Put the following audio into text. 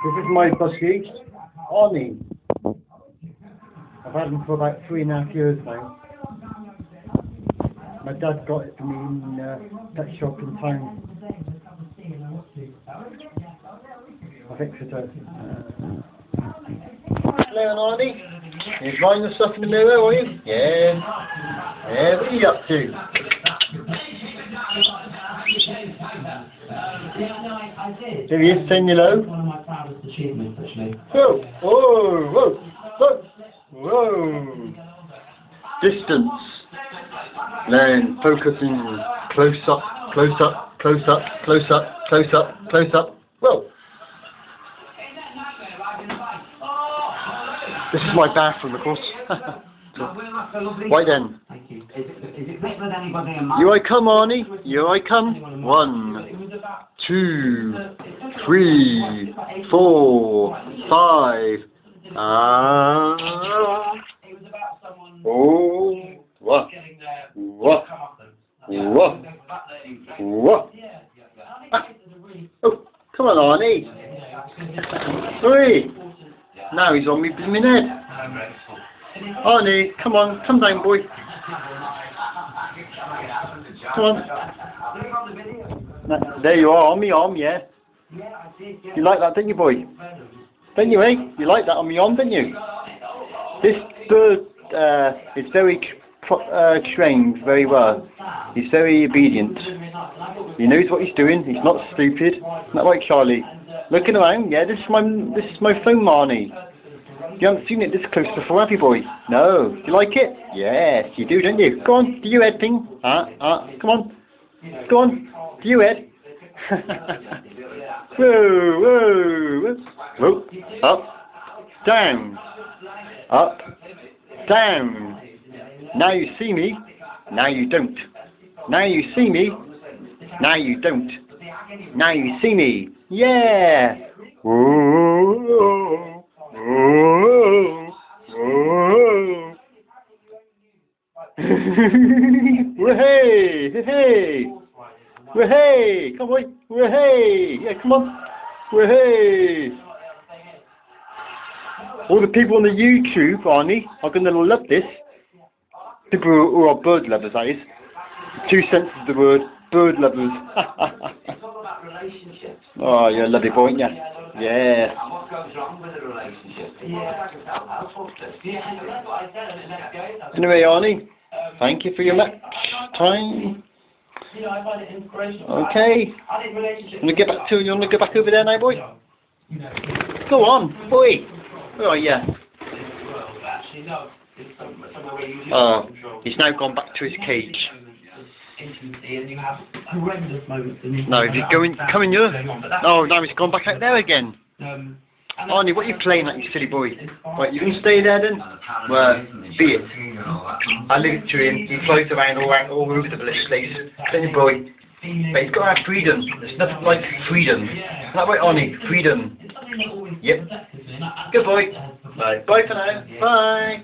This is my Budgie, Arnie. I've had him for about 3.5 years now. My dad got it for me in that shop in town. I think it's hello, Arnie. You're drying yourself in the mirror, are you? Yeah. Yeah, what are you up to? There he is, saying hello. One of my proudest achievements, actually. Whoa, whoa, whoa, whoa. Distance. Then focusing. Close up, close up, close up, close up, close up, close up. Whoa. This is my bathroom, of course. Right then. Thank you. Is it better than anybody in Here I come, Arnie. Here I come. 1, 2, 3, 4, 5. Oh. What? What? What? What? Oh, come on, Arnie. 3. Now he's on me blooming head. Arnie, come on, come down, boy. Come on. There you are, on me arm, yeah. You like that, didn't you, boy? Didn't you, eh? You like that on me arm, didn't you? This bird is very trained very well. He's very obedient. He knows what he's doing. He's not stupid. Isn't that right, Charlie? Looking around, yeah. This is my phone, Arnie. You haven't seen it this close before, have you, boy? No. Do you like it? Yes, you do, don't you? Go on, do your head thing. Come on. Go on, do your head. Whoa, whoa, whoa. Up, down, up, down. Now you see me. Now you don't. Now you see me. Now you don't. Now you see me. Yeah. Whoa. Hey, hey, hey, come on, hey, yeah, come on, hey. All the people on the YouTube, Arnie, are going to love this. People who are bird lovers, that is. 2 senses of the word, bird lovers. Oh, you're a lovely boy, aren't you? Yeah. What goes wrong with a relationship? Anyway, Arnie, thank you for your match time. Okay. You want to get back over there now, boy? Go on, boy. Where are you? Oh, he's now gone back to his cage. No, he's coming here. No, now he's gone back out there again. Arnie, what are you playing at, you silly boy? Right, you can stay there then? Well, be it. I leave it to him. He flies around all over the place. Silly boy. But he's got to have freedom. There's nothing like freedom. Isn't that right, Arnie? Freedom. Yep. Good boy. Bye. Bye for now. Bye.